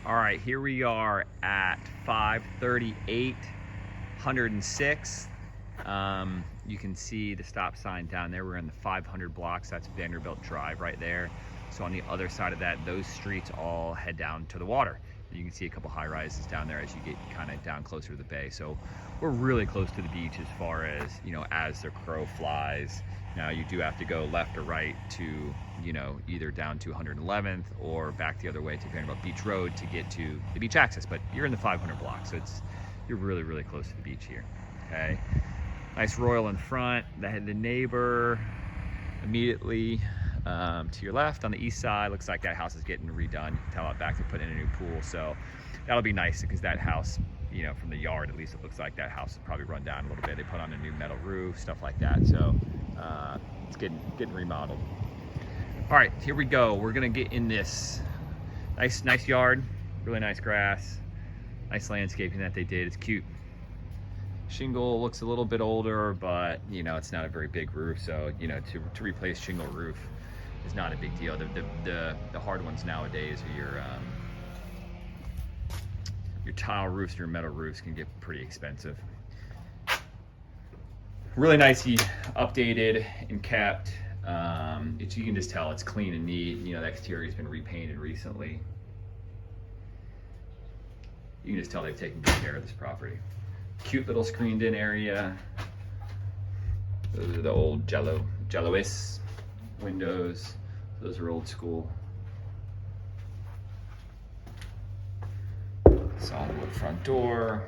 All right, here we are at 538 106th. You can see the stop sign down there. We're in the 500 blocks. That's Vanderbilt Drive right there. So on the other side of that, those streets all head down to the water. You can see a couple high rises down there as you get kind of down closer to the bay. So we're really close to the beach as far as, as the crow flies. Now you do have to go left or right to, either down to 111th or back the other way to Vanderbilt Beach Road to get to the beach access. But you're in the 500 block, so you're really, really close to the beach here, okay? Nice Royal in front. The neighbor immediately to your left on the east side, looks like that house is getting redone. You can tell out back they're putting in a new pool, so that'll be nice because that house, from the yard at least, it looks like that house is probably run down a little bit. They put on a new metal roof, stuff like that, so it's getting remodeled. All right, here we go. We're gonna get in this nice yard, really nice grass, nice landscaping that they did. It's cute. Shingle looks a little bit older, but it's not a very big roof, so to replace shingle roof is not a big deal. The hard ones nowadays are your tile roofs, your metal roofs can get pretty expensive. Really nicely updated and kept. You can just tell it's clean and neat. The exterior's been repainted recently. You can just tell they've taken good care of this property. Cute little screened in area. Those are the old Jello-is windows. Those are old school. Solid wood front door,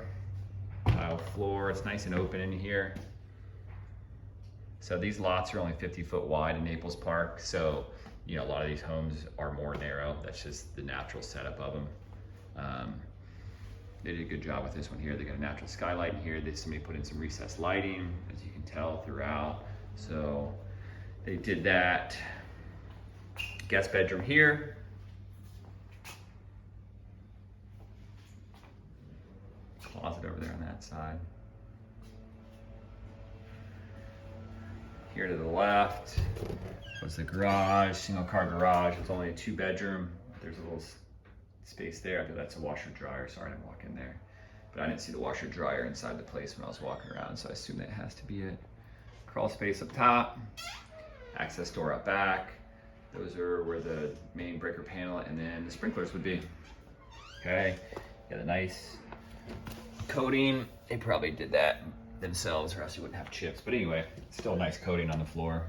tile floor. It's nice and open in here. So these lots are only 50 foot wide in Naples Park. So, a lot of these homes are more narrow. That's just the natural setup of them. They did a good job with this one here. They got a natural skylight in here. Somebody put in some recessed lighting, as you can tell throughout. So they did that. Guest bedroom here. Closet over there on that side. Here to the left was the garage, single car garage. It's only a 2-bedroom. There's a little space there. I think that's a washer dryer. Sorry, I didn't walk in there. But I didn't see the washer dryer inside the place when I was walking around, so I assume that has to be it. Crawl space up top, access door up back. Those are where the main breaker panel and then the sprinklers would be. Okay, got a nice coating. They probably did that themselves or else you wouldn't have chips. But anyway, still a nice coating on the floor.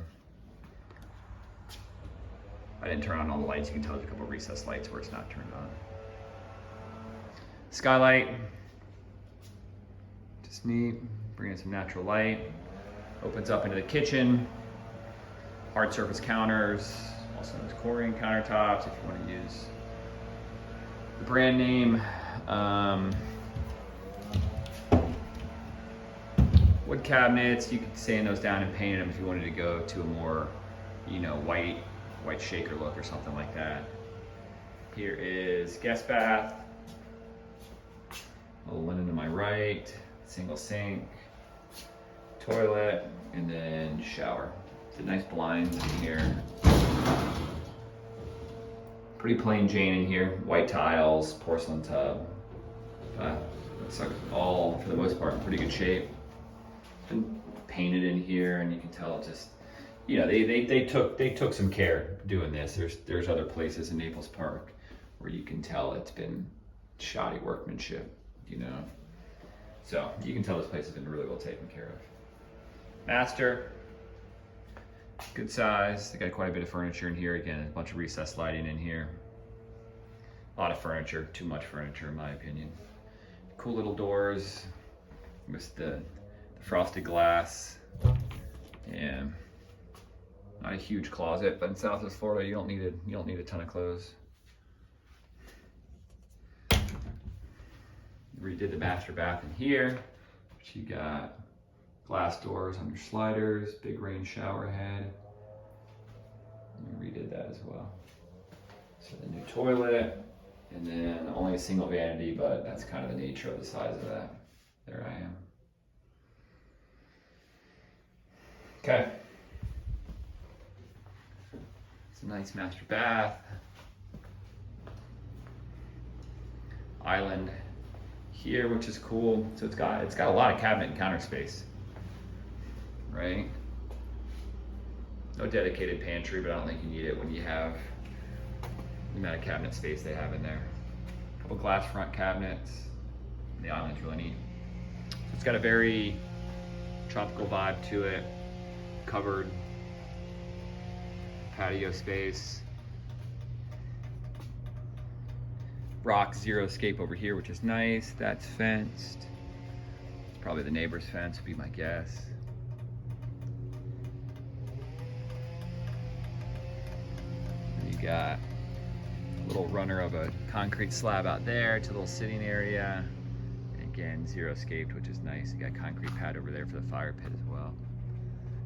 I didn't turn on all the lights. You can tell there's a couple recessed lights where it's not turned on. Skylight, just neat, bringing some natural light. Opens up into the kitchen. Hard surface counters, also those chlorine countertops if you want to use the brand name. Wood cabinets, you could sand those down and paint them if you wanted to go to a more, white shaker look or something like that. Here is guest bath. A little linen to my right, single sink, toilet, and then shower. The nice blinds in here. Pretty plain Jane in here. White tiles, porcelain tub. Looks like all, for the most part, in pretty good shape. Been painted in here, and you can tell just, they took some care doing this. There's other places in Naples Park where you can tell it's been shoddy workmanship, So you can tell this place has been really well taken care of. Master, good size. They got quite a bit of furniture in here. Again, a bunch of recessed lighting in here. A lot of furniture, too much furniture in my opinion. Cool little doors with the frosted glass. And not a huge closet, but in Southwest Florida, you don't need a ton of clothes. Redid the master bath in here, but you got glass doors on your sliders, big rain shower head. And redid that as well. So the new toilet, and then only a single vanity, but that's kind of the nature of the size of that. There I am. Okay. It's a nice master bath. island here, which is cool. So it's got a lot of cabinet and counter space, right? No dedicated pantry, but I don't think you need it when you have the amount of cabinet space they have in there. A couple glass front cabinets. The island's really neat. So it's got a very tropical vibe to it. Covered patio space. Rock zero escape over here, which is nice. That's fenced. It's probably the neighbor's fence, would be my guess. And you got a little runner of a concrete slab out there to a little sitting area. And again, zero escaped, which is nice. You got concrete pad over there for the fire pit as well.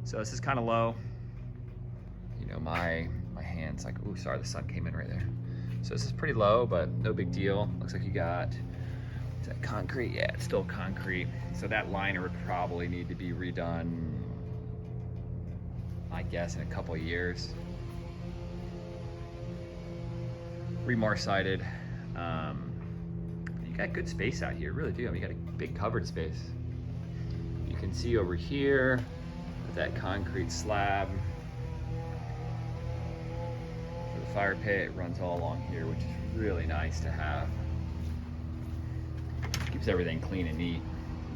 So this is kind of low. You know, my hand's like, ooh, sorry, the sun came in right there. So this is pretty low, but no big deal. Looks like you got, is that concrete? Yeah, it's still concrete. So that liner would probably need to be redone, I guess, in a couple of years. Remar-sided. You got good space out here, really do. I mean, you got a big covered space. You can see over here with that concrete slab. Fire pit runs all along here, which is really nice to have. Keeps everything clean and neat,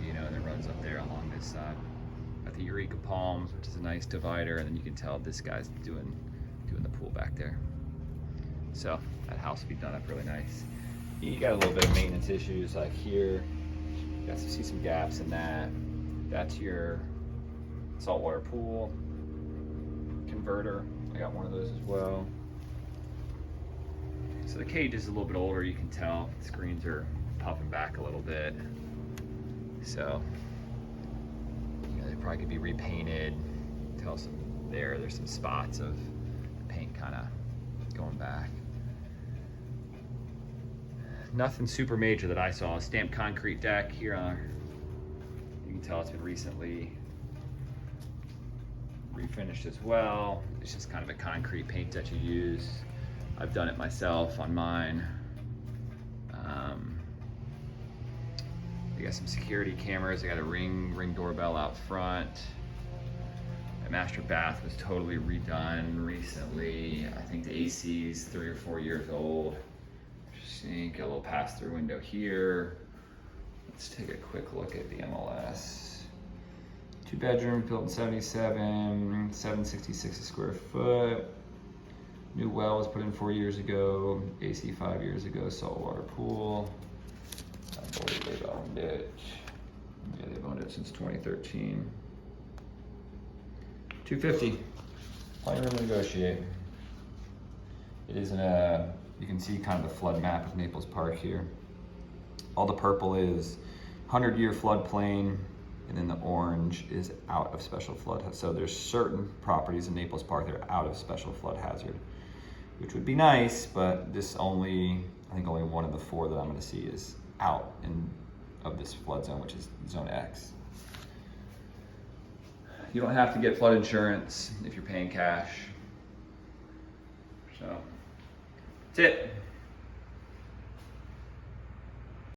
you know, and it runs up there along this side. Got the Eureka palms, which is a nice divider, and then you can tell this guy's doing the pool back there. So that house will be done up really nice. You got a little bit of maintenance issues like here. You got to see some gaps in that. That's your saltwater pool converter. I got one of those as well. So the cage is a little bit older, you can tell. The screens are puffing back a little bit. So, you know, they probably could be repainted. Tell some there's some spots of the paint kind of going back. Nothing super major that I saw. Stamped concrete deck here. You can tell it's been recently refinished as well. It's just kind of a concrete paint that you use. I've done it myself on mine. We got some security cameras. I got a ring doorbell out front. My master bath was totally redone recently. I think the AC is 3 or 4 years old. Got a little pass-through window here. Let's take a quick look at the MLS. 2 bedrooms, built in 77, 766 a square foot. New well was put in 4 years ago, AC 5 years ago, saltwater pool. I believe they've owned it. Yeah, they've owned it since 2013. 250, plenty of room to negotiate. It is in a, you can see kind of the flood map of Naples Park here. All the purple is 100-year floodplain, and then the orange is out of special flood. So there's certain properties in Naples Park that are out of special flood hazard, which would be nice, but this I think only one of the 4 that I'm gonna see is out of this flood zone, which is zone X. You don't have to get flood insurance if you're paying cash. So, that's it.